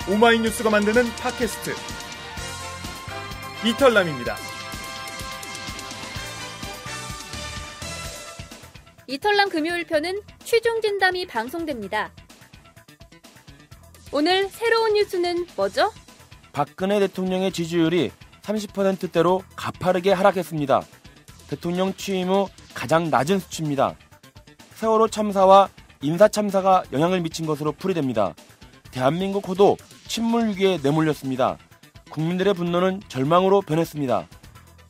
오마이뉴스가 만드는 팟캐스트 이털남입니다. 이털남 금요일 편은 취중진담이 방송됩니다. 오늘 새로운 뉴스는 뭐죠? 박근혜 대통령의 지지율이 30%대로 가파르게 하락했습니다. 대통령 취임 후 가장 낮은 수치입니다. 세월호 참사와 인사 참사가 영향을 미친 것으로 풀이됩니다. 대한민국 호도 침몰 위기에 내몰렸습니다. 국민들의 분노는 절망으로 변했습니다.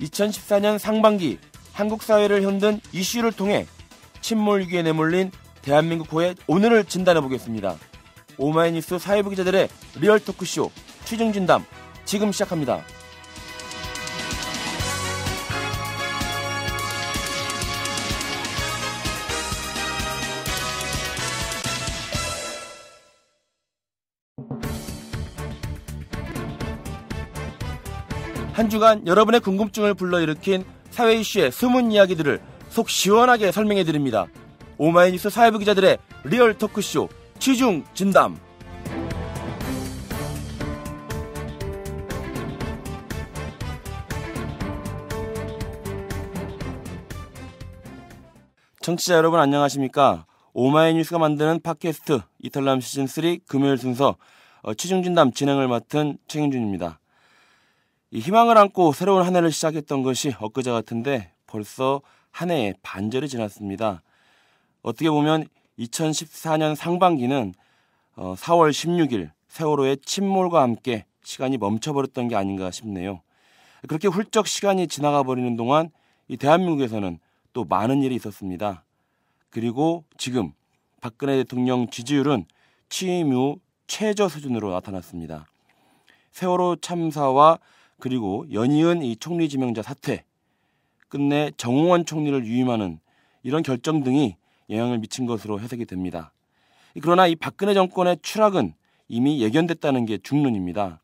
2014년 상반기 한국 사회를 흔든 이슈를 통해 침몰 위기에 내몰린 대한민국호의 오늘을 진단해보겠습니다. 오마이뉴스 사회부 기자들의 리얼 토크쇼 취중진담 지금 시작합니다. 한 주간 여러분의 궁금증을 불러일으킨 사회 이슈의 숨은 이야기들을 속 시원하게 설명해드립니다. 오마이뉴스 사회부 기자들의 리얼 토크쇼 취중진담. 청취자 여러분 안녕하십니까? 오마이뉴스가 만드는 팟캐스트 이털남 시즌3 금요일 순서 취중진담 진행을 맡은 최경준입니다. 희망을 안고 새로운 한 해를 시작했던 것이 엊그제 같은데 벌써 한 해의 반절이 지났습니다. 어떻게 보면 2014년 상반기는 4월 16일 세월호의 침몰과 함께 시간이 멈춰버렸던 게 아닌가 싶네요. 그렇게 훌쩍 시간이 지나가 버리는 동안 이 대한민국에서는 또 많은 일이 있었습니다. 그리고 지금 박근혜 대통령 지지율은 취임 후 최저 수준으로 나타났습니다. 세월호 참사와 그리고 연이은 이 총리 지명자 사퇴, 끝내 정홍원 총리를 유임하는 이런 결정 등이 영향을 미친 것으로 해석이 됩니다. 그러나 이 박근혜 정권의 추락은 이미 예견됐다는 게 중론입니다.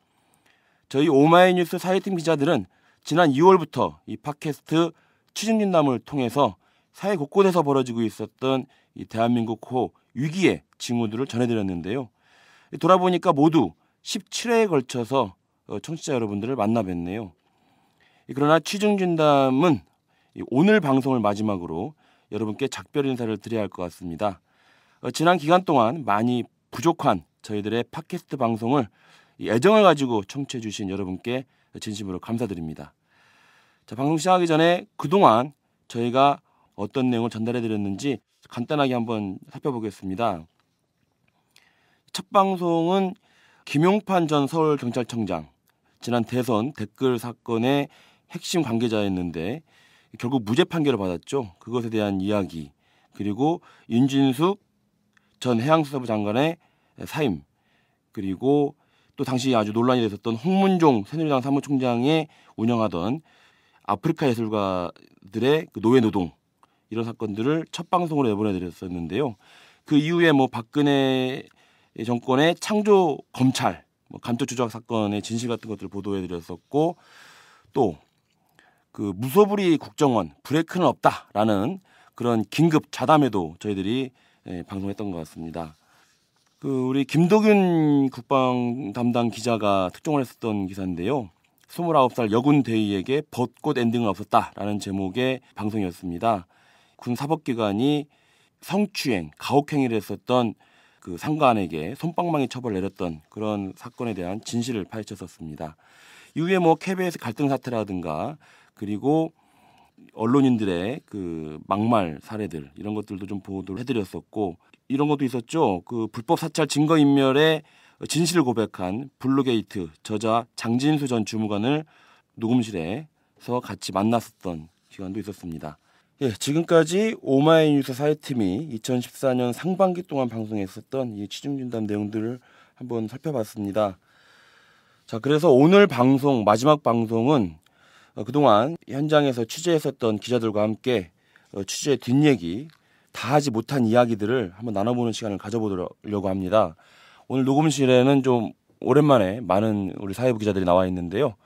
저희 오마이뉴스 사회팀 기자들은 지난 2월부터 이 팟캐스트 취중진담을 통해서 사회 곳곳에서 벌어지고 있었던 이 대한민국호 위기의 징후들을 전해드렸는데요. 돌아보니까 모두 17회에 걸쳐서 청취자 여러분들을 만나 뵀네요. 그러나 취중진담은 오늘 방송을 마지막으로 여러분께 작별 인사를 드려야 할 것 같습니다. 지난 기간 동안 많이 부족한 저희들의 팟캐스트 방송을 애정을 가지고 청취해 주신 여러분께 진심으로 감사드립니다. 자, 방송 시작하기 전에 그동안 저희가 어떤 내용을 전달해 드렸는지 간단하게 한번 살펴보겠습니다. 첫 방송은 김용판 전 서울경찰청장, 지난 대선 댓글 사건의 핵심 관계자였는데 결국 무죄 판결을 받았죠. 그것에 대한 이야기, 그리고 윤진숙 전 해양수사부 장관의 사임, 그리고 또 당시 아주 논란이 됐었던 홍문종 새누리당 사무총장이 운영하던 아프리카 예술가들의 그 노예 노동, 이런 사건들을 첫 방송으로 내보내드렸었는데요. 그 이후에 박근혜 정권의 창조 검찰, 감토 조작 사건의 진실 같은 것들을 보도해드렸었고, 또 그 무소불위 국정원 브레이크는 없다라는 그런 긴급 자담회도 저희들이 방송했던 것 같습니다. 우리 김도균 국방 담당 기자가 특종을 했었던 기사인데요. 29살 여군 대위에게 벚꽃 엔딩은 없었다라는 제목의 방송이었습니다. 군 사법기관이 성추행, 가혹행위를 했었던 그 상관에게 솜방망이 처벌을 내렸던 그런 사건에 대한 진실을 파헤쳤었습니다. 이후에 KBS 갈등 사태라든가, 그리고 언론인들의 그 막말 사례들, 이런 것들도 좀 보도를 해드렸었고, 이런 것도 있었죠. 그 불법 사찰 증거인멸의 진실을 고백한 블루게이트 저자 장진수 전 주무관을 녹음실에서 같이 만났었던 기간도 있었습니다. 예, 지금까지 오마이뉴스 사회팀이 2014년 상반기 동안 방송했었던 이 취중진담 내용들을 한번 살펴봤습니다. 자, 그래서 오늘 방송, 마지막 방송은 그동안 현장에서 취재했었던 기자들과 함께 취재 뒷얘기, 다 하지 못한 이야기들을 한번 나눠보는 시간을 가져보려고 합니다. 오늘 녹음실에는 좀 오랜만에 많은 우리 사회부 기자들이 나와 있는데요.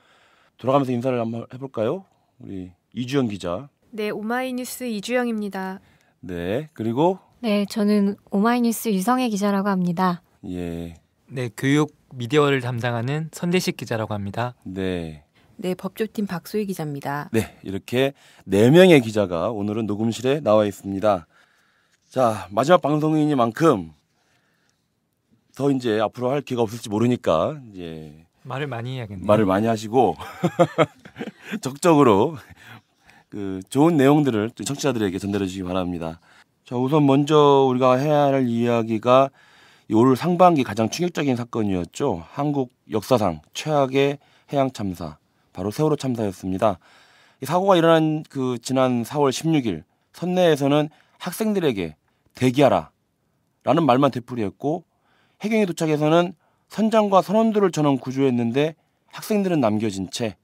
돌아가면서 인사를 한번 해볼까요? 우리 이주영 기자. 네, 오마이뉴스 이주영입니다. 네, 그리고 네, 저는 오마이뉴스 유성애 기자라고 합니다. 예. 네, 교육 미디어를 담당하는 선대식 기자라고 합니다. 네. 네, 법조팀 박소희 기자입니다. 네, 이렇게 4명의 기자가 오늘은 녹음실에 나와 있습니다. 자, 마지막 방송이니만큼 더 이제 앞으로 할 기회가 없을지 모르니까 이제 말을 많이 해야겠네요. 말을 많이 하시고 적극적으로 그 좋은 내용들을 청취자들에게 전달해 주시기 바랍니다. 자, 우선 먼저 우리가 해야 할 이야기가 올 상반기 가장 충격적인 사건이었죠. 한국 역사상 최악의 해양 참사, 바로 세월호 참사였습니다. 이 사고가 일어난 그 지난 4월 16일 선내에서는 학생들에게 대기하라 라는 말만 되풀이했고, 해경에 도착해서는 선장과 선원들을 전원 구조했는데 학생들은 남겨진 채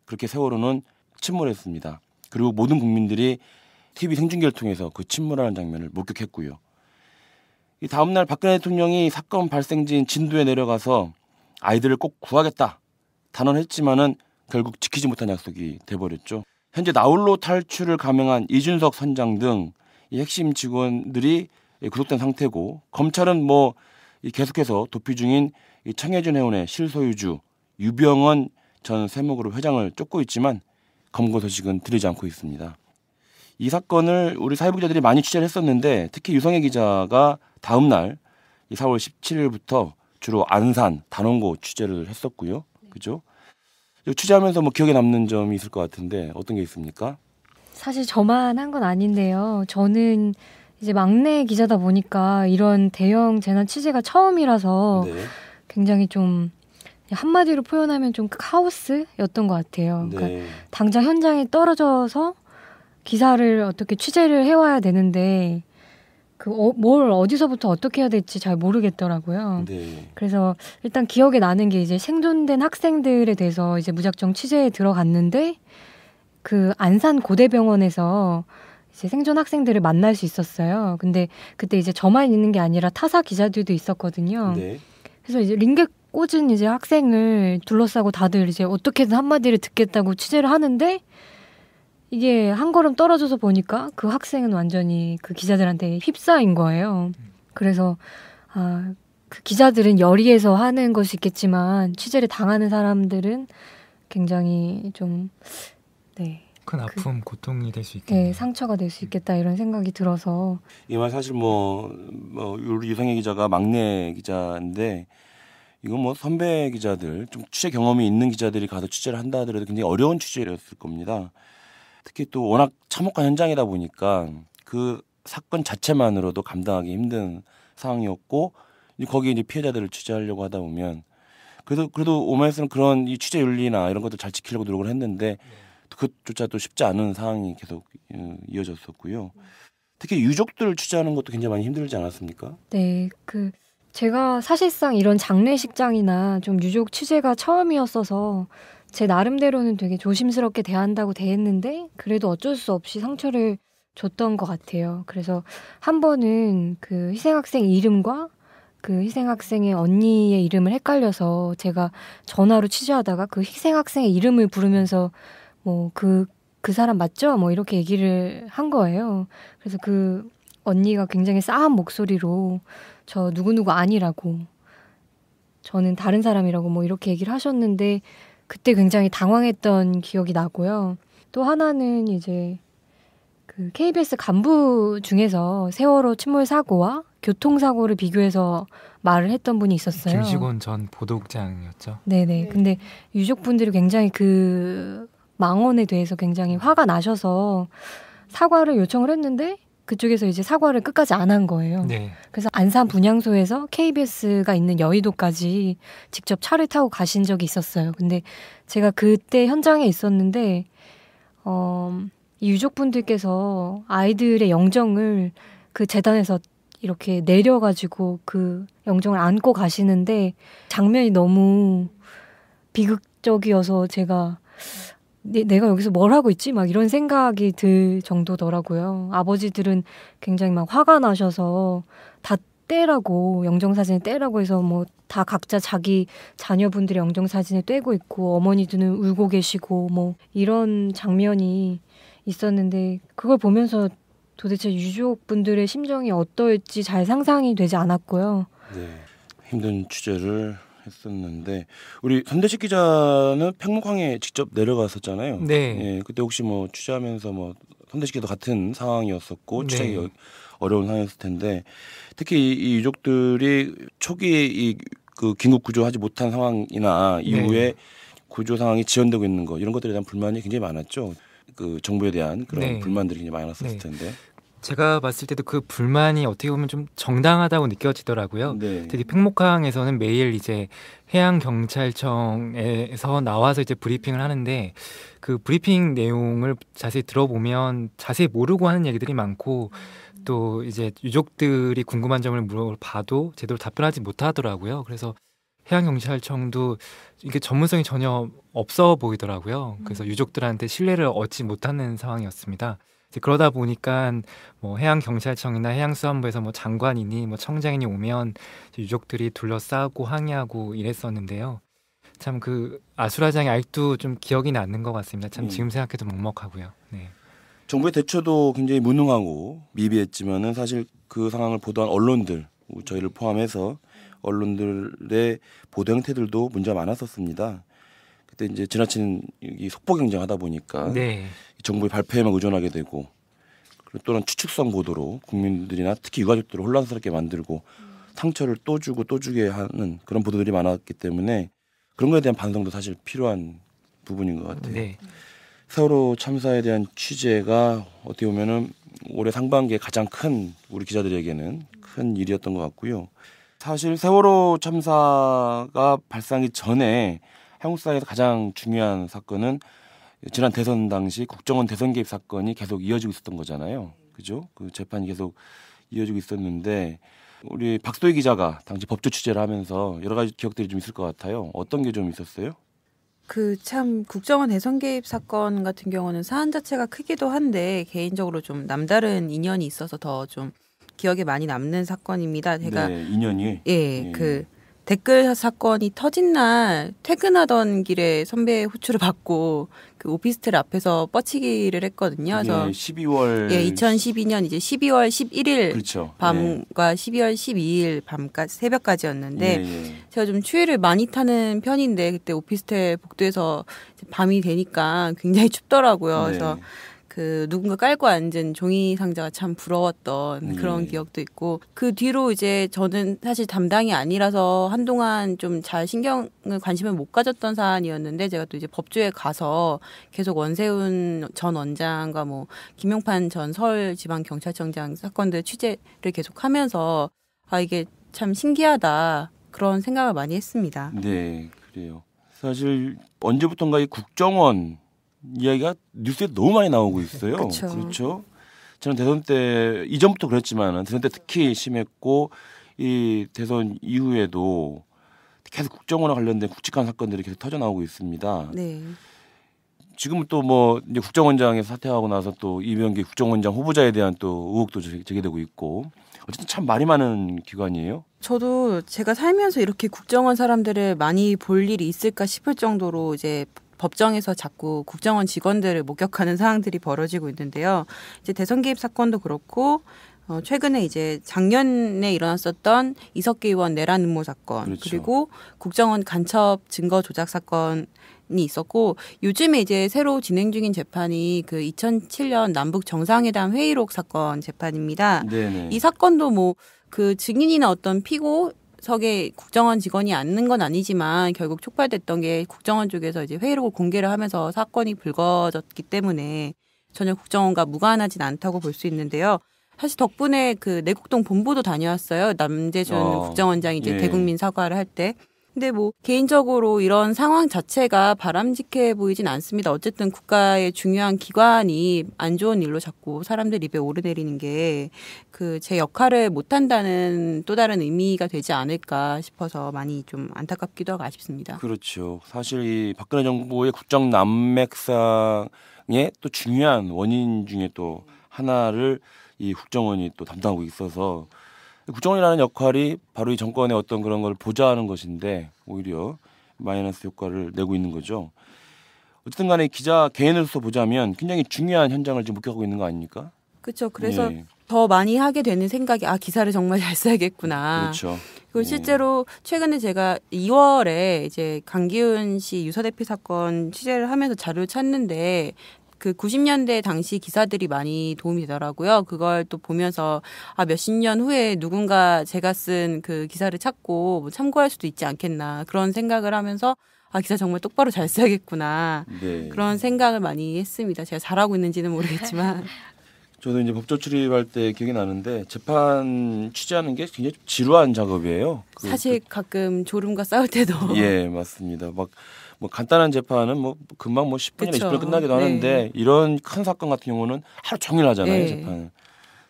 그렇게 세월호는 침몰했습니다. 그리고 모든 국민들이 TV 생중계를 통해서 그 침몰하는 장면을 목격했고요. 이 다음날 박근혜 대통령이 사건 발생지인 진도에 내려가서 아이들을 꼭 구하겠다 단언했지만은 결국 지키지 못한 약속이 돼버렸죠. 현재 나홀로 탈출을 감행한 이준석 선장 등 이 핵심 직원들이 구속된 상태고, 검찰은 계속해서 도피 중인 이 청해준 해운의 실소유주 유병언 전 세무그룹 회장을 쫓고 있지만 검거 소식은 들리지 않고 있습니다. 이 사건을 우리 사회부 기자들이 많이 취재를 했었는데, 특히 유성애 기자가 다음 날 4월 17일부터 주로 안산, 단원고 취재를 했었고요. 그죠? 취재하면서 기억에 남는 점이 있을 것 같은데 어떤 게 있습니까? 사실 저만 한 건 아닌데요. 저는 이제 막내 기자다 보니까 이런 대형 재난 취재가 처음이라서 네. 굉장히 좀 한마디로 표현하면 좀 카오스였던 것 같아요. 네. 그러니까 당장 현장에 떨어져서 기사를 어떻게 취재를 해와야 되는데 뭘 어디서부터 어떻게 해야 될지 잘 모르겠더라고요. 네. 그래서 일단 기억에 나는 게 이제 생존된 학생들에 대해서 이제 무작정 취재에 들어갔는데, 그 안산 고대병원에서 이제 생존 학생들을 만날 수 있었어요. 근데 그때 이제 저만 있는 게 아니라 타사 기자들도 있었거든요. 네. 그래서 이제 링게 꽂은 이제 학생을 둘러싸고 다들 이제 어떻게든 한마디를 듣겠다고 취재를 하는데, 이게 한 걸음 떨어져서 보니까 그 학생은 완전히 그 기자들한테 휩싸인 거예요. 그래서 그 기자들은 열의에서 하는 것이 있겠지만 취재를 당하는 사람들은 굉장히 좀 큰 아픔, 고통이 될 수 있겠네요. 네, 상처가 될 수 있겠다 이런 생각이 들어서. 이 말 사실 우리 유성애 기자가 막내 기자인데, 이건 선배 기자들, 좀 취재 경험이 있는 기자들이 가서 취재를 한다 하더라도 굉장히 어려운 취재였을 겁니다. 특히 또 워낙 참혹한 현장이다 보니까 그 사건 자체만으로도 감당하기 힘든 상황이었고, 거기에 이제 피해자들을 취재하려고 하다 보면 그래도 오마이뉴스는 그런 이 취재 윤리나 이런 것들 잘 지키려고 노력을 했는데 그것조차도 쉽지 않은 상황이 계속 이어졌었고요. 특히 유족들 취재하는 것도 굉장히 많이 힘들지 않았습니까? 네, 제가 사실상 이런 장례식장이나 좀 유족 취재가 처음이었어서 제 나름대로는 되게 조심스럽게 대한다고 대했는데, 그래도 어쩔 수 없이 상처를 줬던 것 같아요. 그래서 한 번은 그 희생학생 이름과 그 희생학생의 언니의 이름을 헷갈려서 제가 전화로 취재하다가 그 희생학생의 이름을 부르면서 그 사람 맞죠? 이렇게 얘기를 한 거예요. 그래서 그 언니가 굉장히 싸한 목소리로 저 누구누구 아니라고, 저는 다른 사람이라고 이렇게 얘기를 하셨는데, 그때 굉장히 당황했던 기억이 나고요. 또 하나는 이제 그 KBS 간부 중에서 세월호 침몰 사고와 교통사고를 비교해서 말을 했던 분이 있었어요. 김시곤 전 보도국장이었죠. 네네. 근데 유족분들이 굉장히 그 망언에 대해서 굉장히 화가 나셔서 사과를 요청을 했는데, 그쪽에서 이제 사과를 끝까지 안 한 거예요. 네. 그래서 안산 분향소에서 KBS가 있는 여의도까지 직접 차를 타고 가신 적이 있었어요. 근데 제가 그때 현장에 있었는데 이 유족분들께서 아이들의 영정을 그 재단에서 이렇게 내려가지고 그 영정을 안고 가시는데 장면이 너무 비극적이어서 제가 내가 여기서 뭘 하고 있지? 막 이런 생각이 들 정도더라고요. 아버지들은 굉장히 막 화가 나셔서 다 떼라고, 영정사진을 떼라고 해서 다 각자 자기 자녀분들의 영정사진을 떼고 있고, 어머니들은 울고 계시고 이런 장면이 있었는데, 그걸 보면서 도대체 유족분들의 심정이 어떨지 잘 상상이 되지 않았고요. 네, 힘든 취재를 했었는데 우리 선대식 기자는 팽목항에 직접 내려갔었잖아요. 네. 예, 그때 혹시 뭐 취재하면서 뭐 선대식 기자도 같은 상황이었었고 취재하기 네. 어려운 상황이었을 텐데 특히 이 유족들이 초기 그 긴급 구조하지 못한 상황이나 이후에 구조 상황이 지연되고 있는 거 이런 것들에 대한 불만이 굉장히 많았죠. 그 정부에 대한 그런 네. 불만들이 굉장히 많았었을 네. 텐데. 제가 봤을 때도 그 불만이 어떻게 보면 좀 정당하다고 느껴지더라고요. 네. 특히 팽목항에서는 매일 이제 해양경찰청에서 나와서 이제 브리핑을 하는데 그 브리핑 내용을 자세히 들어보면 자세히 모르고 하는 얘기들이 많고 또 이제 유족들이 궁금한 점을 물어봐도 제대로 답변하지 못하더라고요. 그래서 해양경찰청도 이게 전문성이 전혀 없어 보이더라고요. 그래서 유족들한테 신뢰를 얻지 못하는 상황이었습니다. 이제 그러다 보니까 뭐 해양경찰청이나 해양수산부에서 뭐 장관이니 뭐 청장이니 오면 유족들이 둘러싸고 항의하고 이랬었는데요. 참 그 아수라장이 아직도 좀 기억이 나는 것 같습니다. 참 지금 생각해도 먹먹하고요. 네. 정부의 대처도 굉장히 무능하고 미비했지만은 사실 그 상황을 보도한 언론들, 저희를 포함해서 언론들의 보도 형태들도 문제가 많았었습니다. 그때 이제 지나친 이 속보 경쟁하다 보니까 네. 정부의 발표에만 의존하게 되고 그리고 또는 추측성 보도로 국민들이나 특히 유가족들을 혼란스럽게 만들고 상처를 또 주고 또 주게 하는 그런 보도들이 많았기 때문에 그런 거에 대한 반성도 사실 필요한 부분인 것 같아요. 네. 세월호 참사에 대한 취재가 어떻게 보면은 올해 상반기에 가장 큰 우리 기자들에게는 큰 일이었던 것 같고요. 사실 세월호 참사가 발생하기 전에 한국사회에서 가장 중요한 사건은 지난 대선 당시 국정원 대선 개입 사건이 계속 이어지고 있었던 거잖아요. 그죠? 그 재판이 계속 이어지고 있었는데 우리 박소희 기자가 당시 법조 취재를 하면서 여러 가지 기억들이 좀 있을 것 같아요. 어떤 게 좀 있었어요? 그 참 국정원 대선 개입 사건 같은 경우는 사안 자체가 크기도 한데 개인적으로 좀 남다른 인연이 있어서 더 좀 기억에 많이 남는 사건입니다. 제가 네, 인연이. 그 댓글 사건이 터진 날 퇴근하던 길에 선배의 호출을 받고 그 오피스텔 앞에서 뻗치기를 했거든요. 그래서 12월 2012년 이제 12월 11일 그렇죠. 밤과 12월 12일 밤까지 새벽까지였는데 예. 제가 좀 추위를 많이 타는 편인데 그때 오피스텔 복도에서 밤이 되니까 굉장히 춥더라고요. 그래서 그 누군가 깔고 앉은 종이 상자가 참 부러웠던 그런 기억도 있고 그 뒤로 이제 저는 사실 담당이 아니라서 한동안 좀 잘 관심을 못 가졌던 사안이었는데 제가 또 이제 법조에 가서 계속 원세훈 전 원장과 뭐 김용판 전 서울지방경찰청장 사건들 취재를 계속하면서 아 이게 참 신기하다 그런 생각을 많이 했습니다. 네, 그래요. 사실 언제부턴가 이 국정원 이야기가 뉴스에 너무 많이 나오고 있어요. 그렇죠. 저는 대선 때 이전부터 그랬지만 대선 때 특히 심했고 이 대선 이후에도 계속 국정원과 관련된 굵직한 사건들이 계속 터져 나오고 있습니다. 네. 지금은 또 뭐 이제 국정원장에서 사퇴하고 나서 또 이명기 국정원장 후보자에 대한 또 의혹도 제기되고 있고 어쨌든 참 말이 많은 기관이에요. 저도 제가 살면서 이렇게 국정원 사람들을 많이 볼 일이 있을까 싶을 정도로 이제 법정에서 자꾸 국정원 직원들을 목격하는 상황들이 벌어지고 있는데요. 이제 대선 개입 사건도 그렇고 최근에 이제 작년에 일어났었던 이석기 의원 내란 음모 사건 그렇죠. 그리고 국정원 간첩 증거 조작 사건이 있었고 요즘에 이제 새로 진행 중인 재판이 그 2007년 남북 정상회담 회의록 사건 재판입니다. 네네. 이 사건도 뭐 그 증인이나 어떤 피고석에 국정원 직원이 앉는 건 아니지만 결국 촉발됐던 게 국정원 쪽에서 이제 회의록을 공개를 하면서 사건이 불거졌기 때문에 전혀 국정원과 무관하진 않다고 볼 수 있는데요. 사실 덕분에 그 내곡동 본부도 다녀왔어요. 남재준 국정원장이 이제 대국민 사과를 할 때. 근데 뭐 개인적으로 이런 상황 자체가 바람직해 보이진 않습니다. 어쨌든 국가의 중요한 기관이 안 좋은 일로 자꾸 사람들 입에 오르내리는 게 그 제 역할을 못한다는 또 다른 의미가 되지 않을까 싶어서 많이 좀 안타깝기도 하고 아쉽습니다. 그렇죠. 사실 이 박근혜 정부의 국정 난맥상의 또 중요한 원인 중에 또 하나를 이 국정원이 또 담당하고 있어서 국정원이라는 역할이 바로 이 정권의 어떤 그런 걸 보좌하는 것인데 오히려 마이너스 효과를 내고 있는 거죠. 어쨌든 간에 기자 개인으로서 보자면 굉장히 중요한 현장을 지금 목격하고 있는 거 아닙니까? 그렇죠. 그래서 더 많이 하게 되는 생각이 기사를 정말 잘 써야겠구나. 그렇죠. 그리고 실제로 최근에 제가 2월에 이제 강기훈 씨 유서대피 사건 취재를 하면서 자료를 찾는데 그 90년대 당시 기사들이 많이 도움이 되더라고요. 그걸 또 보면서 몇십 년 후에 누군가 제가 쓴 그 기사를 찾고 뭐 참고할 수도 있지 않겠나 그런 생각을 하면서 기사 정말 똑바로 잘 써야겠구나. 네. 그런 생각을 많이 했습니다. 제가 잘하고 있는지는 모르겠지만. 저도 이제 법조 출입할 때 기억이 나는데 재판 취재하는 게 굉장히 지루한 작업이에요. 사실 가끔 졸음과 싸울 때도. 예, 맞습니다. 막 뭐 간단한 재판은 뭐 금방 뭐 10분이나 그쵸. 20분 끝나기도 네. 하는데 이런 큰 사건 같은 경우는 하루 종일 하잖아요. 네. 재판.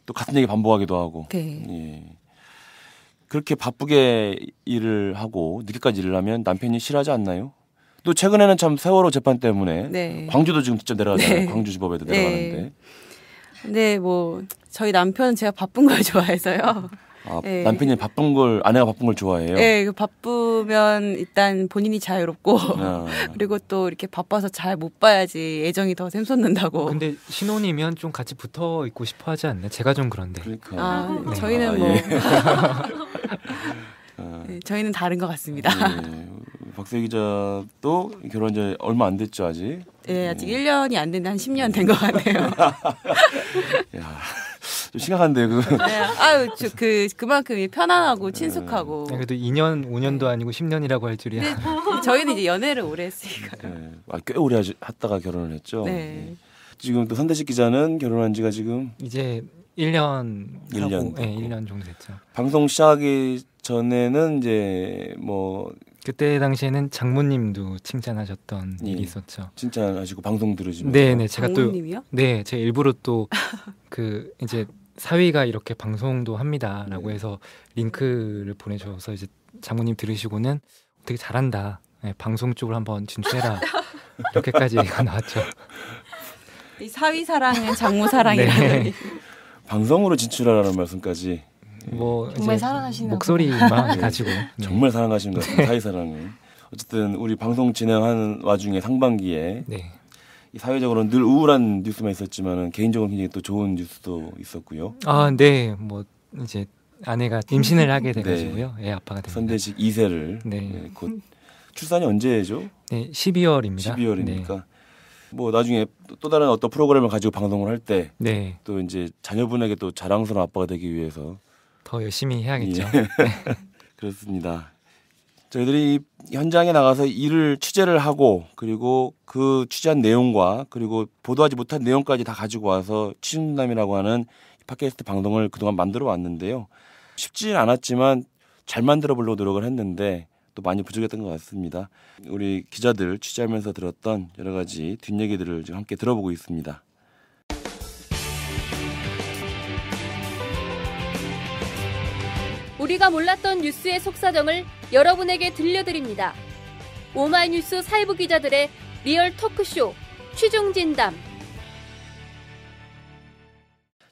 또 같은 얘기 반복하기도 하고. 네. 예. 그렇게 바쁘게 일을 하고 늦게까지 일을 하면 남편이 싫어하지 않나요? 또 최근에는 참 세월호 재판 때문에 네. 광주도 지금 직접 내려가잖아요. 네. 광주지법에도 네. 내려가는데. 근데 뭐 저희 남편은 제가 바쁜 걸 좋아해서요. 네. 남편이 바쁜 걸 아내가 바쁜 걸 좋아해요. 네, 바쁘면 일단 본인이 자유롭고 아. 그리고 또 이렇게 바빠서 잘 못 봐야지 애정이 더 샘솟는다고. 근데 신혼이면 좀 같이 붙어 있고 싶어 하지 않나요? 제가 좀 그런데. 그러니까. 네. 저희는 뭐 예. 네, 저희는 다른 것 같습니다. 예. 박세희 기자도 결혼 이제 얼마 안 됐죠 아직. 네, 아직 1년이 안 됐는데 한 10년 된 것 같네요. 야, 좀 심각한데 그. 네, 그만큼 편안하고 친숙하고. 네, 그래도 2년, 5년도 아니고 10년이라고 할 줄이야. 네, 저희는 이제 연애를 오래 했으니까. 예. 꽤 오래 하다가 결혼을 했죠. 네. 예. 지금 또 선대식 기자는 결혼한 지가 지금 이제 1년 일 년 하고, 네, 됐고. 1년 정도 됐죠. 방송 시작하기 전에는 이제 뭐 그때 당시에는 장모님도 칭찬하셨던 예. 일이 있었죠. 칭찬하시고 방송 들으시면서. 네, 제가 또 장모님이요? 네, 제가 일부러 또 그 이제 사위가 이렇게 방송도 합니다라고 네. 해서 링크를 보내줘서 이제 장모님 들으시고는 되게 잘한다. 네, 방송 쪽으로 한번 진출해라. 이렇게까지 얘기가 나왔죠. 이 사위 사랑은 장모 사랑이라는. 네. 방송으로 진출하라는 말씀까지 뭐 정말 이제 사랑하시나 목소리만 네. 가지고 네. 정말 사랑하시는 것 같습니다. 사회사랑을. 어쨌든 우리 방송 진행하는 와중에 상반기에 네. 이 사회적으로는 늘 우울한 뉴스만 있었지만은 개인적으로 굉장히 또 좋은 뉴스도 있었고요. 네, 뭐 이제 아내가 임신을 하게 돼가지고요. 애 아빠가 됩니다. 선대식 2세를 네. 곧 출산이 언제죠? 네, 12월입니다. 12월이니까 뭐 나중에 또 다른 어떤 프로그램을 가지고 방송을 할 때 또 네, 이제 자녀분에게 또 자랑스러운 아빠가 되기 위해서 더 열심히 해야겠죠. 예. 그렇습니다. 저희들이 현장에 나가서 일을 취재를 하고 그리고 그 취재한 내용과 그리고 보도하지 못한 내용까지 다 가지고 와서 취중진담이라고 하는 팟캐스트 방송을 그동안 만들어 왔는데요. 쉽지는 않았지만 잘 만들어 보려고 노력을 했는데 또 많이 부족했던 것 같습니다. 우리 기자들 취재하면서 들었던 여러 가지 뒷얘기들을 지금 함께 들어보고 있습니다. 우리가 몰랐던 뉴스의 속사정을 여러분에게 들려드립니다. 오마이뉴스 사회부 기자들의 리얼 토크쇼 취중진담.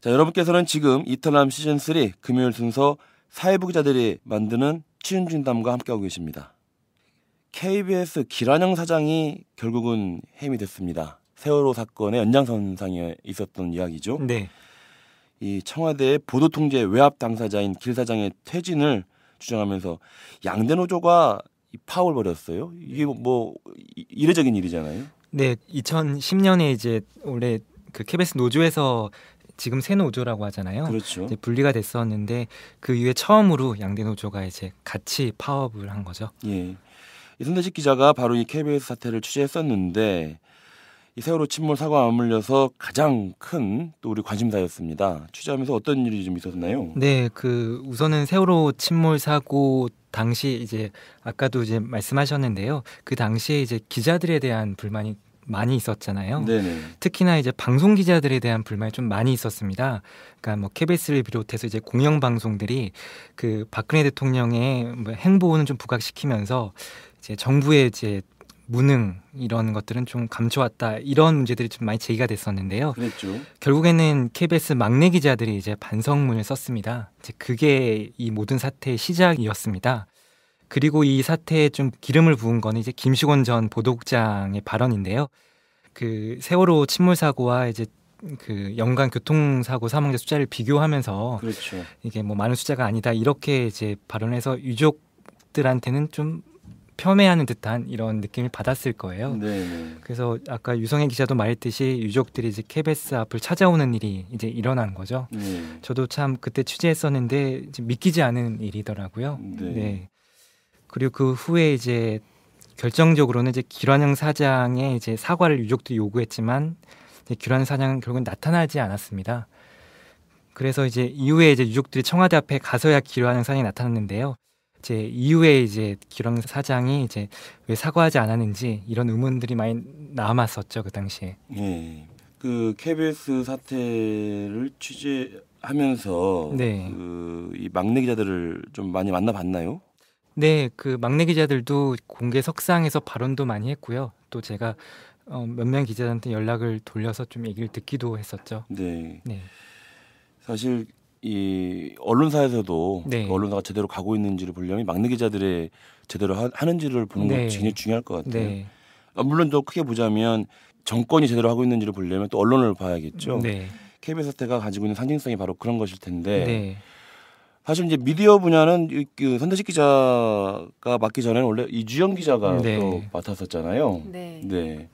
자, 여러분께서는 지금 이탈남 시즌3 금요일 순서 사회부 기자들이 만드는 취중진담과 함께하고 계십니다. KBS 길안영 사장이 결국은 해임이 됐습니다. 세월호 사건의 연장선상에 있었던 이야기죠. 네. 이 청와대의 보도통제 외압 당사자인 길 사장의 퇴진을 주장하면서 양대 노조가 파업을 벌였어요. 이게 뭐 이례적인 일이잖아요. 네, 2010년에 이제 원래 그 KBS 노조에서 지금 새 노조라고 하잖아요. 그렇죠. 이제 분리가 됐었는데 그 이후에 처음으로 양대 노조가 이제 같이 파업을 한 거죠. 예. 이 손대식 기자가 바로 이 KBS 사태를 취재했었는데 이 세월호 침몰 사고와 맞물려서 가장 큰 또 우리 관심사였습니다. 취재하면서 어떤 일이 좀 있었나요? 네, 그 우선은 세월호 침몰 사고 당시 이제 아까도 이제 말씀하셨는데요. 그 당시에 이제 기자들에 대한 불만이 많이 있었잖아요. 네네. 특히나 이제 방송 기자들에 대한 불만이 좀 많이 있었습니다. 그러니까 뭐 KBS를 비롯해서 이제 공영 방송들이 그 박근혜 대통령의 뭐 행보는 좀 부각시키면서 이제 정부의 이제 무능 이런 것들은 좀 감춰왔다 이런 문제들이 좀 많이 제기가 됐었는데요. 그랬죠. 결국에는 KBS 막내 기자들이 이제 반성문을 썼습니다. 이제 그게 이 모든 사태의 시작이었습니다. 그리고 이 사태에 좀 기름을 부은 거는 이제 김식원 전 보도국장의 발언인데요. 그 세월호 침몰 사고와 이제 그 연간 교통사고 사망자 숫자를 비교하면서 그렇죠. 이게 뭐 많은 숫자가 아니다 이렇게 이제 발언해서 유족들한테는 좀 폄훼하는 듯한 이런 느낌을 받았을 거예요. 네. 그래서 아까 유성애 기자도 말했듯이 유족들이 이제 KBS 앞을 찾아오는 일이 이제 일어난 거죠. 저도 참 그때 취재했었는데 이제 믿기지 않은 일이더라고요. 네. 그리고 그 후에 이제 결정적으로는 이제 길환영 사장의 이제 사과를 유족들이 요구했지만 이제 길환영 사장은 결국은 나타나지 않았습니다. 그래서 이제 이후에 이제 유족들이 청와대 앞에 가서야 길환영 사장이 나타났는데요. 이제 이후에 이제 길환영 사장이 이제 왜 사과하지 않았는지 이런 의문들이 많이 남았었죠 그 당시에. 예. 그 KBS 사태를 취재하면서 네. 이 막내 기자들을 좀 많이 만나봤나요? 네, 그 막내 기자들도 공개 석상에서 발언도 많이 했고요. 또 제가 몇몇 기자들한테 연락을 돌려서 좀 얘기를 듣기도 했었죠. 네. 네. 사실 이 언론사에서도 네. 그 언론사가 제대로 가고 있는지를 보려면 막내 기자들의 제대로 하는지를 보는 네. 것이 굉장히 중요할 것 같아요. 네. 물론 더 크게 보자면 정권이 제대로 하고 있는지를 보려면 또 언론을 봐야겠죠. 네. KBS 사태가 가지고 있는 상징성이 바로 그런 것일 텐데 네. 사실 이제 미디어 분야는 그 선대식 기자가 맡기 전에는 원래 이주영 기자가 네. 또 맡았었잖아요. 네. 네.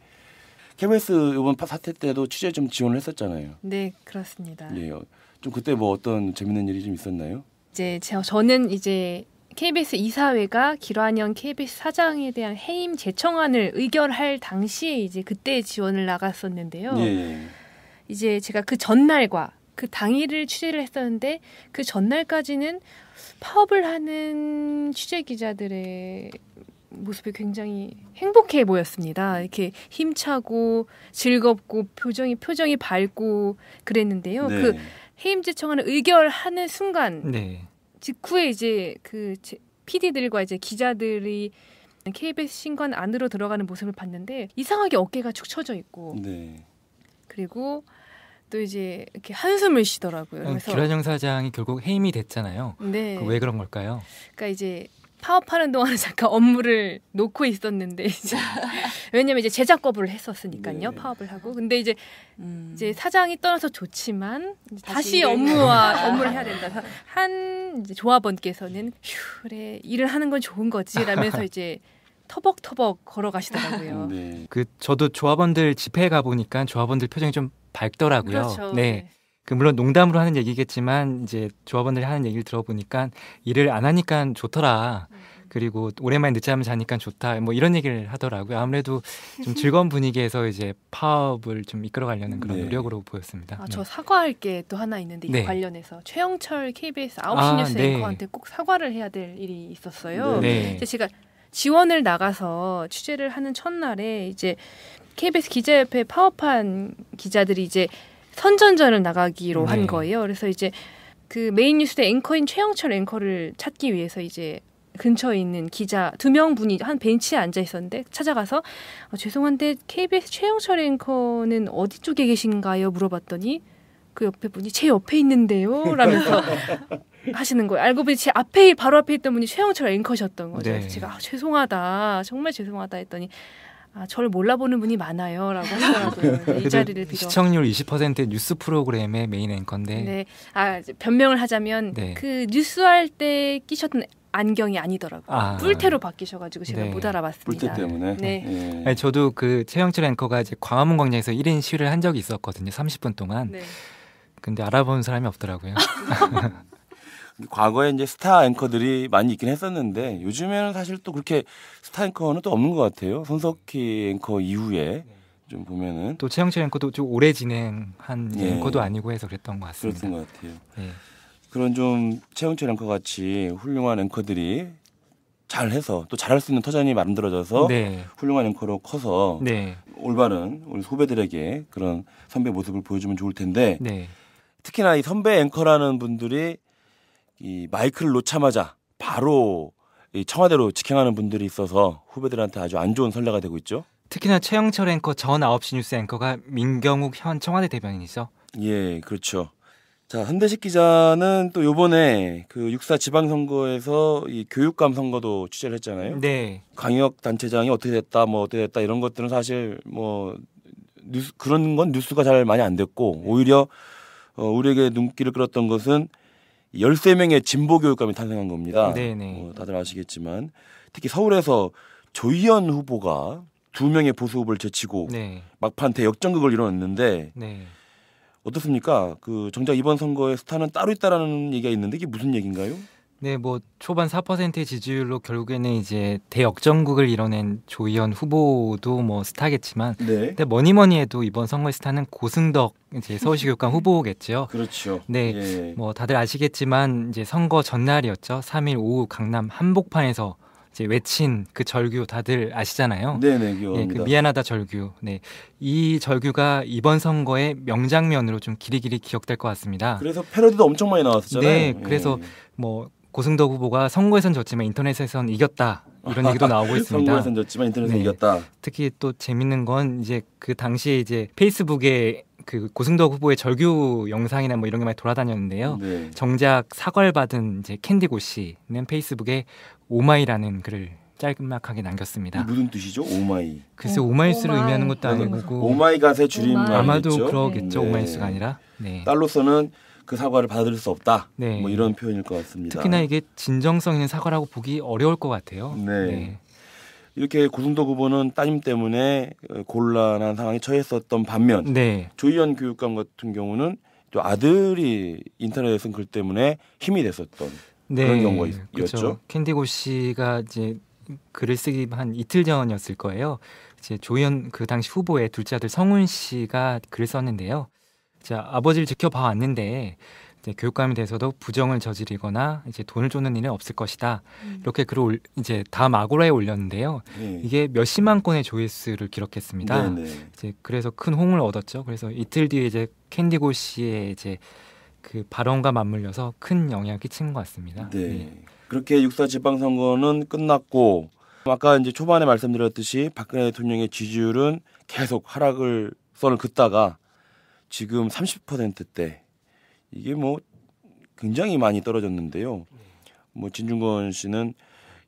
KBS 이번 사태 때도 취재 좀 지원을 했었잖아요. 네, 그렇습니다. 예. 좀 그때 뭐 어떤 재밌는 일이 좀 있었나요? 이제 저는 이제 KBS 이사회가 길환영 KBS 사장에 대한 해임 재청안을 의결할 당시에 이제 그때 지원을 나갔었는데요. 예. 이제 제가 그 전날과 그 당일을 취재를 했었는데 그 전날까지는 파업을 하는 취재 기자들의 모습이 굉장히 행복해 보였습니다. 이렇게 힘차고 즐겁고 표정이 밝고 그랬는데요. 네. 그 해임 재청안을 의결하는 순간 네. 직후에 이제 그 PD들과 이제 기자들이 KBS 신관 안으로 들어가는 모습을 봤는데 이상하게 어깨가 축 처져 있고 네. 그리고 또 이제 이렇게 한숨을 쉬더라고요. 그래서 길환영 사장이 결국 해임이 됐잖아요. 네. 왜 그런 걸까요? 그러니까 이제 파업하는 동안에 잠깐 업무를 놓고 있었는데 이제 왜냐면 이제 제작 거부를 했었으니까요. 네. 파업을 하고. 근데 이제 사장이 떠나서 좋지만 다시 일을 업무를 해야 된다. 그래서 한 이제 조합원께서는 휴, 그래 일을 하는 건 좋은 거지라면서 이제 터벅터벅 걸어가시더라고요. 네. 그 저도 조합원들 집회에 가 보니까 조합원들 표정이 좀 밝더라고요. 그렇죠. 네. 그 물론 농담으로 하는 얘기겠지만 이제 조합원들이 하는 얘기를 들어보니까 일을 안 하니까 좋더라. 그리고 오랜만에 늦잠을 자니까 좋다. 뭐 이런 얘기를 하더라고요. 아무래도 좀 즐거운 분위기에서 이제 파업을 좀 이끌어가려는 그런 네. 노력으로 보였습니다. 저 사과할 게 또 하나 있는데 이거 네. 관련해서 최영철 KBS 9시 뉴스 네. 앵커한테 꼭 사과를 해야 될 일이 있었어요. 네. 이제 제가 지원을 나가서 취재를 하는 첫날에 이제 KBS 기자협회 파업한 기자들이 이제 선전전을 나가기로 네. 한 거예요. 그래서 이제 그 메인 뉴스의 앵커인 최영철 앵커를 찾기 위해서 이제 근처에 있는 기자 2명분이 한 벤치에 앉아 있었는데 찾아가서 죄송한데 KBS 최영철 앵커는 어디 쪽에 계신가요? 물어봤더니 그 옆에 분이 제 옆에 있는데요 라면서 하시는 거예요. 알고 보니 제 앞에 바로 앞에 있던 분이 최영철 앵커셨던 거죠. 네. 그래서 제가 죄송하다 정말 죄송하다 했더니 저를 몰라보는 분이 많아요라고 하더라고요. 이 자리를 빌어. 시청률 20%의 뉴스 프로그램의 메인 앵커인데 네. 이제 변명을 하자면 네. 그 뉴스할 때 끼셨던 안경이 아니더라고요. 뿔테로 바뀌셔가지고 제가 네. 못 알아봤습니다. 뿔테 때문에. 네. 예. 아니, 저도 그 최영철 앵커가 이제 광화문 광장에서 1인 시위를 한 적이 있었거든요. 30분 동안. 네. 근데 알아본 사람이 없더라고요. 과거에 이제 스타 앵커들이 많이 있긴 했었는데 요즘에는 사실 또 그렇게 스타 앵커는 또 없는 것 같아요. 손석희 앵커 이후에 좀 보면은 또 최영철 앵커도 좀 오래 진행한 예. 앵커도 아니고 해서 그랬던 것 같습니다. 그랬던 것 같아요. 예. 그런 좀 최영철 앵커 같이 훌륭한 앵커들이 잘해서 또 잘할 수 있는 터전이 만들어져서 네. 훌륭한 앵커로 커서 네. 올바른 우리 후배들에게 그런 선배 모습을 보여주면 좋을 텐데 네. 특히나 이 선배 앵커라는 분들이 이 마이크를 놓자마자 바로 이 청와대로 직행하는 분들이 있어서 후배들한테 아주 안 좋은 선례가 되고 있죠. 특히나 최영철 앵커 전 9시 뉴스 앵커가 민경욱 현 청와대 대변인이죠. 예, 그렇죠. 자, 한대식 기자는 또 요번에 그 6.4 지방선거에서 이 교육감 선거도 취재를 했잖아요. 네. 광역 단체장이 어떻게 됐다, 뭐 어떻게 됐다 이런 것들은 사실 뭐 그런 건 뉴스가 잘 많이 안 됐고 오히려 우리에게 눈길을 끌었던 것은 13명의 진보 교육감이 탄생한 겁니다. 네네. 다들 아시겠지만 특히 서울에서 조희연 후보가 2명의 보수 후보를 제치고 네. 막판 대역전극을 이뤄냈는데 네. 어떻습니까? 그 정작 이번 선거의 스타는 따로 있다라는 얘기가 있는데 이게 무슨 얘기인가요? 네, 뭐 초반 4%의 지지율로 결국에는 이제 대역전극을 이뤄낸 조희연 후보도 뭐 스타겠지만, 네. 근데 뭐니 해도 이번 선거의 스타는 고승덕 이제 서울시 교육감 후보겠죠. 그렇죠. 네, 예. 뭐 다들 아시겠지만 이제 선거 전날이었죠. 3일 오후 강남 한복판에서 이제 외친 그 절규 다들 아시잖아요. 네네, 예, 기억합니다. 그 미안하다 절규. 네, 이 절규가 이번 선거의 명장면으로 좀 길이길이 기억될 것 같습니다. 그래서 패러디도 엄청 많이 나왔었잖아요. 네, 그래서 뭐 고승덕 후보가 선거에선 졌지만 인터넷에선 이겼다 이런 얘기도 나오고 있습니다. 선거에선 졌지만 인터넷에서 네. 이겼다. 특히 또 재밌는 건 이제 그 당시에 이제 페이스북에 그 고승덕 후보의 절규 영상이나 뭐 이런 게 많이 돌아다녔는데요. 네. 정작 사과를 받은 이제 캔디고 씨는 페이스북에 오마이라는 글을 짤막하게 남겼습니다. 무슨 뜻이죠? 오마이. 글쎄 오마이스를 오마이. 의미하는 것도 아니고 오마이갓의 줄임 오마이. 아마도 아니겠죠? 그러겠죠. 네. 오마이스가 아니라. 네. 딸로서는 그 사과를 받아들일 수 없다. 네. 뭐 이런 표현일 것 같습니다. 특히나 이게 진정성 있는 사과라고 보기 어려울 것 같아요. 네. 이렇게 고승덕 후보는 따님 때문에 곤란한 상황에 처했었던 반면 네. 조희연 교육감 같은 경우는 또 아들이 인터넷에 쓴 글 때문에 힘이 됐었던 그런 경우가 있었죠. 그렇죠. 캔디고 씨가 이제 글을 쓰기 한 이틀 전이었을 거예요. 이제 조희연 그 당시 후보의 둘째 아들 성훈 씨가 글을 썼는데요. 자, 아버지를 지켜봐 왔는데 이제 교육감이 돼서도 부정을 저지르거나 이제 돈을 쫓는 일은 없을 것이다. 이렇게 글을 이제 다음 아고라에 올렸는데요. 네. 이게 몇십만 건의 조회수를 기록했습니다. 네네. 이제 그래서 큰 호응을 얻었죠. 그래서 이틀 뒤에 이제 캔디고 씨의 이제 그 발언과 맞물려서 큰 영향을 끼친 것 같습니다. 네. 그렇게 6.4 지방선거는 끝났고 아까 이제 초반에 말씀드렸듯이 박근혜 대통령의 지지율은 계속 하락을 선을 긋다가 지금 30%대 이게 뭐 굉장히 많이 떨어졌는데요. 뭐 진중권 씨는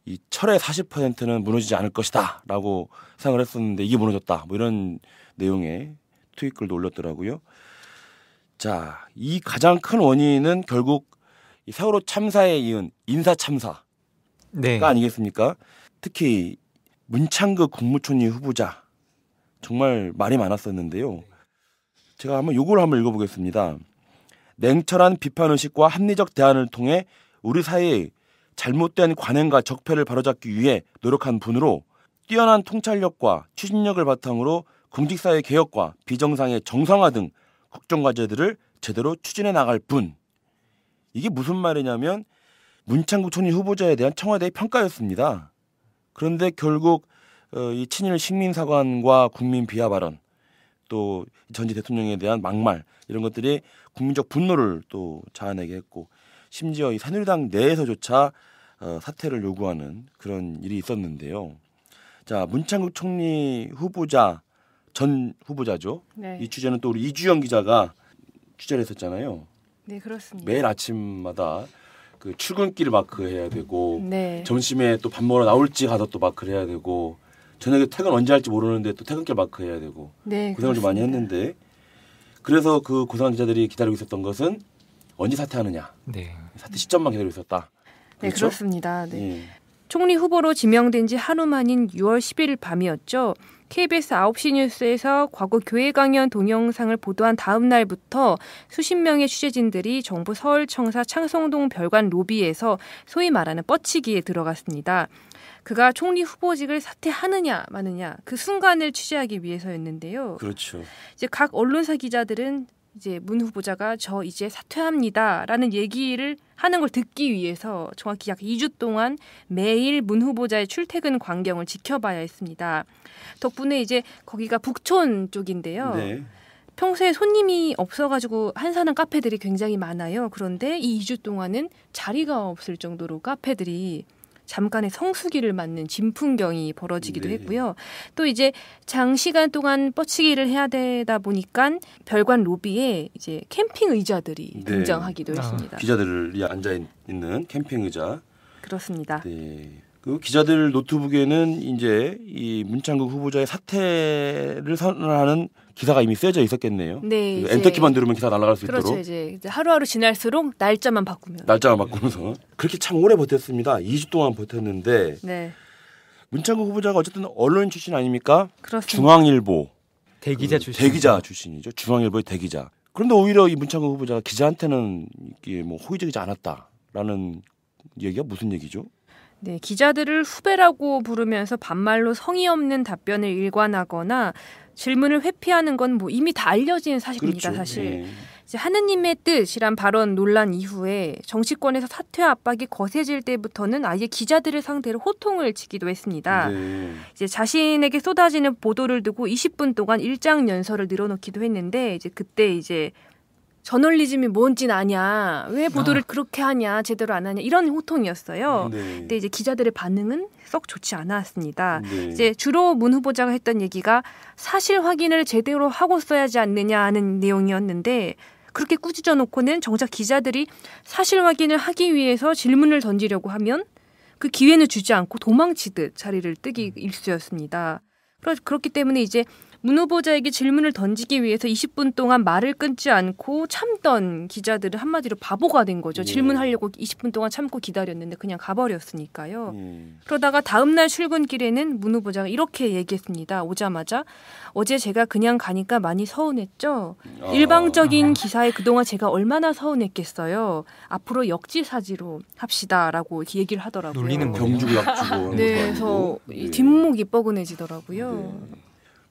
이 철의 40%는 무너지지 않을 것이다라고 생각을 했었는데 이게 무너졌다. 뭐 이런 내용의 트윗글도 올렸더라고요. 자, 이 가장 큰 원인은 결국 이 세월호 참사에 이은 인사 참사가 네. 아니겠습니까? 특히 문창극 국무총리 후보자 정말 말이 많았었는데요. 제가 한번 요걸 한번 읽어보겠습니다. 냉철한 비판의식과 합리적 대안을 통해 우리 사회의 잘못된 관행과 적폐를 바로잡기 위해 노력한 분으로 뛰어난 통찰력과 추진력을 바탕으로 공직사회 개혁과 비정상의 정상화 등 국정과제들을 제대로 추진해 나갈 분. 이게 무슨 말이냐면 문창국 총리 후보자에 대한 청와대의 평가였습니다. 그런데 결국 이 친일 식민사관과 국민 비하 발언 또 전직 대통령에 대한 막말 이런 것들이 국민적 분노를 또 자아내게 했고 심지어 이 새누리당 내에서조차 사퇴를 요구하는 그런 일이 있었는데요. 자, 문창국 총리 후보자 전 후보자죠. 네. 이 취재는 또 우리 이주영 기자가 취재를 했었잖아요. 네, 그렇습니다. 매일 아침마다 그 출근길 마크해야 되고 네. 점심에 또 밥 먹으러 나올지 가서 또 마크를 해야 되고 저녁에 퇴근 언제 할지 모르는데 또 퇴근길 마크해야 되고 네, 고생을 좀 많이 했는데 그래서 그 고생한 기자들이 기다리고 있었던 것은 언제 사퇴하느냐 네. 사퇴 시점만 기다리고 있었다. 네, 그렇죠? 그렇습니다. 네. 예. 총리 후보로 지명된 지 하루 만인 6월 11일 밤이었죠. KBS 9시 뉴스에서 과거 교회 강연 동영상을 보도한 다음 날부터 수십 명의 취재진들이 정부 서울청사 창성동 별관 로비에서 소위 말하는 뻗치기에 들어갔습니다. 그가 총리 후보직을 사퇴하느냐 마느냐 그 순간을 취재하기 위해서였는데요. 그렇죠. 이제 각 언론사 기자들은 이제 문 후보자가 저 이제 사퇴합니다라는 얘기를 하는 걸 듣기 위해서 정확히 약 2주 동안 매일 문 후보자의 출퇴근 광경을 지켜봐야 했습니다. 덕분에 이제 거기가 북촌 쪽인데요. 네. 평소에 손님이 없어가지고 한산한 카페들이 굉장히 많아요. 그런데 이 2주 동안은 자리가 없을 정도로 카페들이 잠깐의 성수기를 맞는 진풍경이 벌어지기도 네. 했고요. 또 이제 장시간 동안 뻗치기를 해야 되다 보니까 별관 로비에 이제 캠핑 의자들이 네. 등장하기도 했습니다. 기자들이 앉아 있는 캠핑 의자. 그렇습니다. 네. 그 기자들 노트북에는 이제 이 문창극 후보자의 사퇴를 선언하는 기사가 이미 쓰여져 있었겠네요. 네, 그 엔터키만 누르면 기사 날아갈 수 그렇죠. 있도록. 이제 하루하루 지날수록 날짜만 바꾸면. 날짜만 바꾸면서 그렇게 참 오래 버텼습니다. 2주 동안 버텼는데 네. 문창극 후보자가 어쨌든 언론 출신 아닙니까? 그렇습니다. 중앙일보 대기자 출신. 대기자 출신이죠. 중앙일보의 대기자. 그런데 오히려 이 문창극 후보자가 기자한테는 이게 뭐 호의적이지 않았다라는 얘기가 무슨 얘기죠? 네, 기자들을 후배라고 부르면서 반말로 성의 없는 답변을 일관하거나 질문을 회피하는 건 뭐 이미 다 알려진 사실입니다. 그렇죠. 사실 예. 이제 하느님의 뜻이란 발언 논란 이후에 정치권에서 사퇴 압박이 거세질 때부터는 아예 기자들을 상대로 호통을 치기도 했습니다. 네. 이제 자신에게 쏟아지는 보도를 두고 20분 동안 일장 연설을 늘어놓기도 했는데 이제 그때 이제 저널리즘이 뭔진 아냐, 왜 보도를 그렇게 하냐, 제대로 안 하냐 이런 호통이었어요. 네. 근데 이제 기자들의 반응은 썩 좋지 않았습니다. 네. 이제 주로 문 후보자가 했던 얘기가 사실 확인을 제대로 하고 써야지 않느냐 하는 내용이었는데 그렇게 꾸짖어 놓고는 정작 기자들이 사실 확인을 하기 위해서 질문을 던지려고 하면 그 기회는 주지 않고 도망치듯 자리를 뜨기 일쑤였습니다. 그렇기 때문에 이제 문 후보자에게 질문을 던지기 위해서 20분 동안 말을 끊지 않고 참던 기자들은 한마디로 바보가 된 거죠. 네. 질문하려고 20분 동안 참고 기다렸는데 그냥 가버렸으니까요. 네. 그러다가 다음날 출근길에는 문 후보자가 이렇게 얘기했습니다. 오자마자 어제 제가 그냥 가니까 많이 서운했죠. 일방적인 기사에 그동안 제가 얼마나 서운했겠어요. 앞으로 역지사지로 합시다라고 이렇게 얘기를 하더라고요. 놀리는 거예요. 경주고 약주고. 네, 그래서 이 뒷목이 뻐근해지더라고요. 네.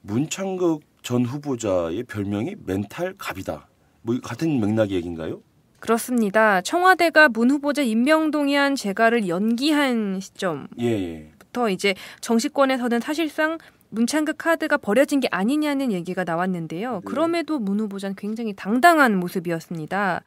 문창극 전 후보자의 별명이 멘탈 갑이다. 뭐 같은 맥락의 얘기인가요? 그렇습니다. 청와대가 문 후보자 임명 동의안 재가를 연기한 시점부터 예. 이제 정치권에서는 사실상 문창극 카드가 버려진 게 아니냐는 얘기가 나왔는데요. 네. 그럼에도 문 후보자는 굉장히 당당한 모습이었습니다.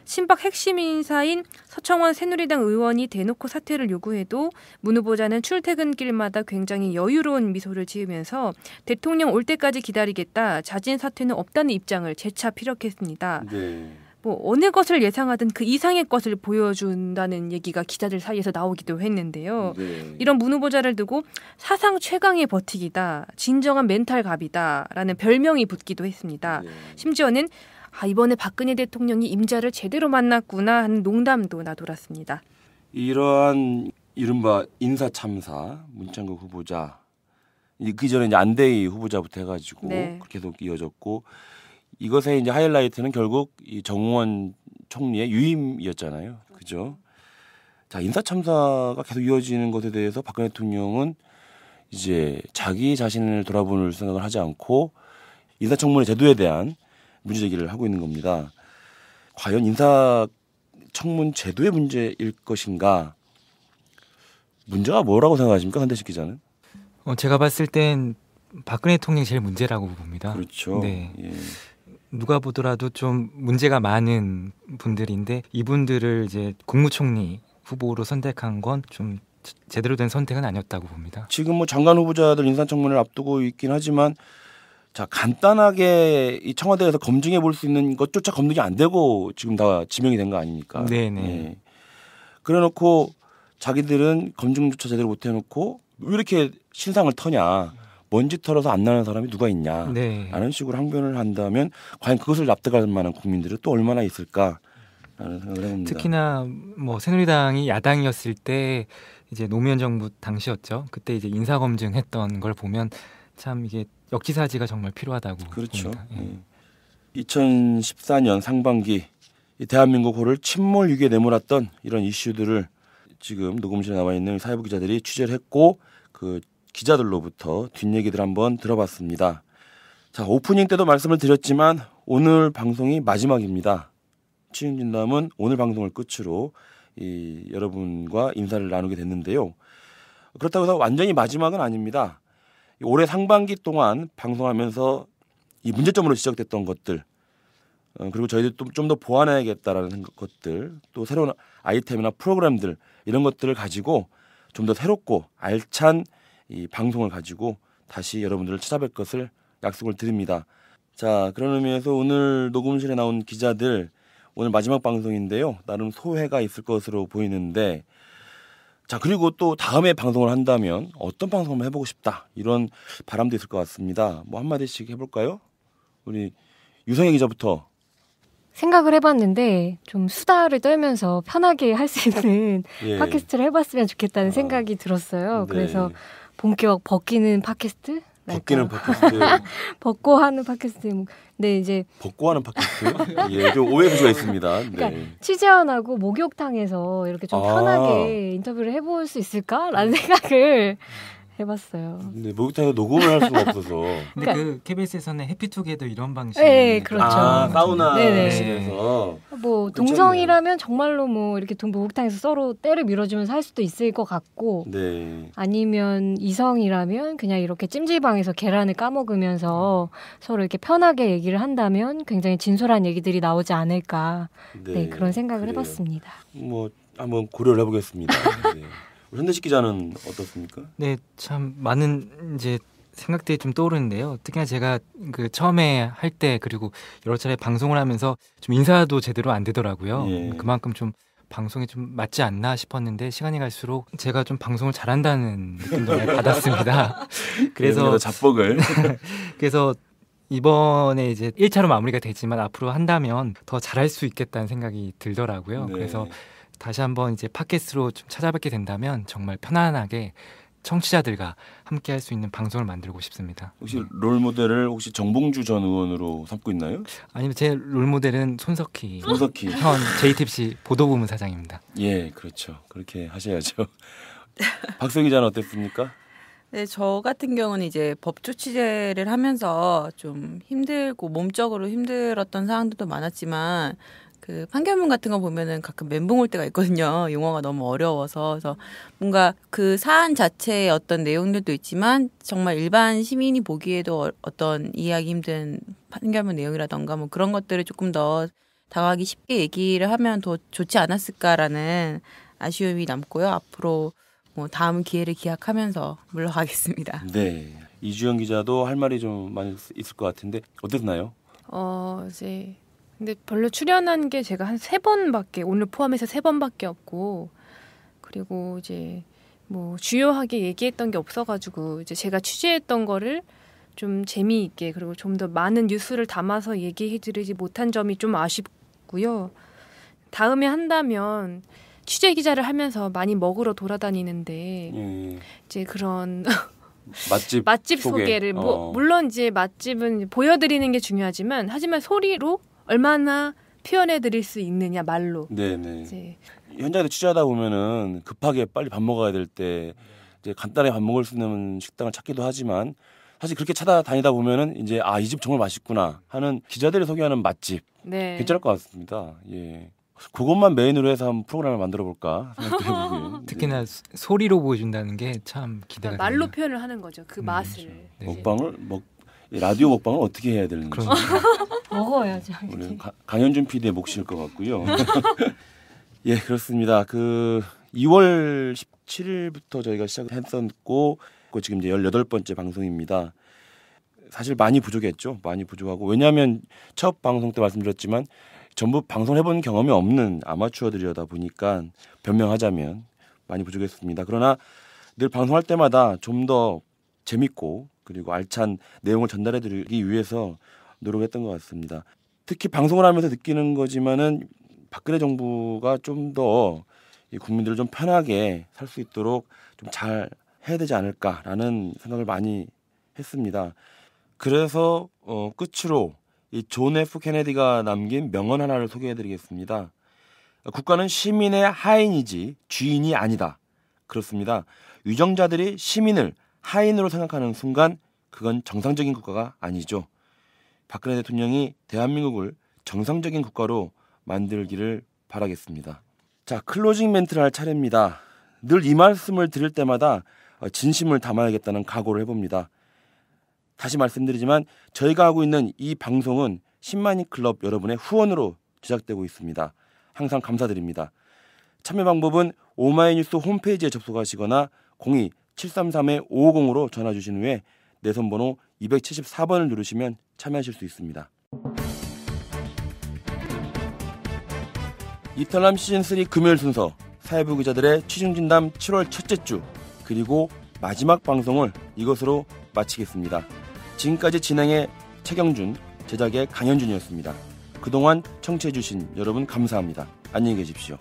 친박 핵심 인사인 서청원 새누리당 의원이 대놓고 사퇴를 요구해도 문 후보자는 출퇴근길마다 굉장히 여유로운 미소를 지으면서 대통령 올 때까지 기다리겠다, 자진 사퇴는 없다는 입장을 재차 피력했습니다. 네. 뭐 어느 것을 예상하든 그 이상의 것을 보여준다는 얘기가 기자들 사이에서 나오기도 했는데요. 네. 이런 문 후보자를 두고 사상 최강의 버티기다, 진정한 멘탈 갑이다라는 별명이 붙기도 했습니다. 네. 심지어는 이번에 박근혜 대통령이 임자를 제대로 만났구나 하는 농담도 나돌았습니다. 이러한 이른바 인사 참사 문창극 후보자 그 전에 이제 안대희 후보자부터 해가지고 네. 계속 이어졌고 이것의 이제 하이라이트는 결국 이 정의원 총리의 유임이었잖아요, 그죠? 자, 인사 참사가 계속 이어지는 것에 대해서 박근혜 대통령은 이제 자기 자신을 돌아보는 생각을 하지 않고 인사청문회 제도에 대한 문제 제기를 하고 있는 겁니다. 과연 인사청문 제도의 문제일 것인가? 문제가 뭐라고 생각하십니까, 한대식 기자는? 제가 봤을 땐 박근혜 대통령이 제일 문제라고 봅니다. 그렇죠. 네. 예. 누가 보더라도 좀 문제가 많은 분들인데 이분들을 이제 국무총리 후보로 선택한 건 좀 제대로 된 선택은 아니었다고 봅니다. 지금 뭐 장관 후보자들 인사청문회를 앞두고 있긴 하지만 자, 간단하게 이 청와대에서 검증해 볼 수 있는 것조차 검증이 안 되고 지금 다 지명이 된 거 아닙니까? 네네. 예. 그래 놓고 자기들은 검증조차 제대로 못 해놓고 왜 이렇게 신상을 터냐, 먼지 털어서 안 나는 사람이 누가 있냐 네. 라는 식으로 항변을 한다면 과연 그것을 납득할 만한 국민들이 또 얼마나 있을까라는 생각을 해봅니다. 특히나 뭐 새누리당이 야당이었을 때 이제 노무현 정부 당시였죠. 그때 이제 인사 검증했던 걸 보면 참 이게 역지사지가 정말 필요하다고 그렇죠. 봅니다. 예. 2014년 상반기 이 대한민국호를 침몰 위기에 내몰았던 이런 이슈들을 지금 녹음실에 나와 있는 사회부 기자들이 취재를 했고 그 기자들로부터 뒷얘기들 한번 들어봤습니다. 자, 오프닝 때도 말씀을 드렸지만 오늘 방송이 마지막입니다. 취임진담은 오늘 방송을 끝으로 여러분과 인사를 나누게 됐는데요. 그렇다고 해서 완전히 마지막은 아닙니다. 올해 상반기 동안 방송하면서 이 문제점으로 지적됐던 것들 그리고 저희들 좀 더 보완해야겠다라는 것들 또 새로운 아이템이나 프로그램들 이런 것들을 가지고 좀 더 새롭고 알찬 이 방송을 가지고 다시 여러분들을 찾아뵐 것을 약속을 드립니다. 자, 그런 의미에서 오늘 녹음실에 나온 기자들 오늘 마지막 방송인데요. 나름 소회가 있을 것으로 보이는데 자, 그리고 또 다음에 방송을 한다면 어떤 방송을 해보고 싶다 이런 바람도 있을 것 같습니다. 뭐 한마디씩 해볼까요? 우리 유성애 기자부터. 생각을 해봤는데 좀 수다를 떨면서 편하게 할 수 있는 예. 팟캐스트를 해봤으면 좋겠다는 생각이 들었어요. 네. 그래서 본격 벗기는 팟캐스트? 벗기는 팟캐스트. 벗고 하는 팟캐스트. 근데 이제 벗고 하는 팟캐스트? 예, 좀 오해 구조가 있습니다. 네. 그러니까 취재원하고 목욕탕에서 이렇게 좀 편하게 인터뷰를 해볼 수 있을까라는 생각을 해봤어요. 근데 목욕탕에서 녹음을 할 수가 없어서. 근데 그 KBS에서는 해피투게더 이런 방식. 네, 그렇죠. 아, 네네. 사우나실에서. 뭐 동성이라면 정말로 뭐 이렇게 목욕탕에서 서로 때를 밀어주면서 할 수도 있을 것 같고, 네. 아니면 이성이라면 그냥 이렇게 찜질방에서 계란을 까먹으면서 서로 이렇게 편하게 얘기를 한다면 굉장히 진솔한 얘기들이 나오지 않을까. 네, 그런 생각을 그래요. 해봤습니다. 뭐 한번 고려를 해보겠습니다. 네. 현대식 기자는 어떻습니까? 네, 참 많은 이제 생각들이 좀 떠오르는데요. 특히나 제가 그 처음에 할 때 그리고 여러 차례 방송을 하면서 좀 인사도 제대로 안 되더라고요. 예. 그만큼 좀 방송에 좀 맞지 않나 싶었는데 시간이 갈수록 제가 좀 방송을 잘한다는 느낌도 많이 받았습니다. 그래서 잡복을. 그래서 이번에 이제 1차로 마무리가 되지만 앞으로 한다면 더 잘할 수 있겠다는 생각이 들더라고요. 네. 그래서 다시 한번 이제 팟캐스트로 좀 찾아뵙게 된다면 정말 편안하게 청취자들과 함께 할 수 있는 방송을 만들고 싶습니다. 혹시 롤 모델을 혹시 정봉주 전 의원으로 삼고 있나요? 아니면 제 롤모델은 손석희 현 JTBC 보도부문 사장입니다. 예, 그렇죠. 그렇게 하셔야죠. 박소 기자는 어땠습니까? 네, 저 같은 경우는 이제 법조 취재를 하면서 좀 힘들고 몸적으로 힘들었던 상황들도 많았지만 그 판결문 같은 거 보면은 가끔 멘붕 올 때가 있거든요. 용어가 너무 어려워서. 그래서 뭔가 그 사안 자체의 어떤 내용들도 있지만 정말 일반 시민이 보기에도 어떤 이해하기 힘든 판결문 내용이라던가 뭐 그런 것들을 조금 더 다가가기 쉽게 얘기를 하면 더 좋지 않았을까라는 아쉬움이 남고요. 앞으로 뭐 다음 기회를 기약하면서 물러가겠습니다. 네. 이주영 기자도 할 말이 좀 많이 있을 것 같은데 어땠나요? 이제 근데 별로 출연한 게 제가 한 3번밖에 오늘 포함해서 3번밖에 없고 그리고 이제 뭐 주요하게 얘기했던 게 없어가지고 이제 제가 취재했던 거를 좀 재미있게 그리고 좀 더 많은 뉴스를 담아서 얘기해드리지 못한 점이 좀 아쉽고요. 다음에 한다면 취재 기자를 하면서 많이 먹으러 돌아다니는데 이제 그런 맛집 소개를 물론 이제 맛집은 보여드리는 게 중요하지만 하지만 소리로 얼마나 표현해드릴 수 있느냐 말로. 네네. 이제 현장에서 취재하다 보면은 급하게 빨리 밥 먹어야 될 때 이제 간단하게 밥 먹을 수 있는 식당을 찾기도 하지만 사실 그렇게 찾아다니다 보면은 이제 이 집 정말 맛있구나 하는 기자들이 소개하는 맛집 네. 괜찮을 것 같습니다. 예. 그것만 메인으로 해서 한번 프로그램을 만들어 볼까 생각도 해보고요. 특히나 소리로 보여준다는 게 참 기대가 말로 되네요. 표현을 하는 거죠. 그 맛을. 네. 먹방을 라디오 먹방을 어떻게 해야 되는지 먹어야죠. 우리 강현준 PD의 몫일 것 같고요. 예, 그렇습니다. 그 2월 17일부터 저희가 시작했었고 지금 이제 18번째 방송입니다. 사실 많이 부족했죠. 많이 부족하고 왜냐하면 첫 방송 때 말씀드렸지만 전부 방송을 해본 경험이 없는 아마추어들이다 보니까 변명하자면 많이 부족했습니다. 그러나 늘 방송할 때마다 좀 더 재밌고 그리고 알찬 내용을 전달해드리기 위해서 노력했던 것 같습니다. 특히 방송을 하면서 느끼는 거지만은 박근혜 정부가 좀 더 국민들을 좀 편하게 살 수 있도록 좀 잘 해야 되지 않을까라는 생각을 많이 했습니다. 그래서 끝으로 이 존 F 케네디가 남긴 명언 하나를 소개해드리겠습니다. 국가는 시민의 하인이지 주인이 아니다. 그렇습니다. 위정자들이 시민을 하인으로 생각하는 순간 그건 정상적인 국가가 아니죠. 박근혜 대통령이 대한민국을 정상적인 국가로 만들기를 바라겠습니다. 자, 클로징 멘트를 할 차례입니다. 늘 이 말씀을 드릴 때마다 진심을 담아야겠다는 각오를 해봅니다. 다시 말씀드리지만 저희가 하고 있는 이 방송은 10만인 클럽 여러분의 후원으로 제작되고 있습니다. 항상 감사드립니다. 참여 방법은 오마이뉴스 홈페이지에 접속하시거나 02-733-550으로 전화 주신 후에 내선 번호 274번을 누르시면 참여하실 수 있습니다. 이탈남 시즌3 금요일 순서 사회부 기자들의 취중진담 7월 첫째 주 그리고 마지막 방송을 이것으로 마치겠습니다. 지금까지 진행의 최경준, 제작의 강현준이었습니다. 그동안 청취해주신 여러분 감사합니다. 안녕히 계십시오.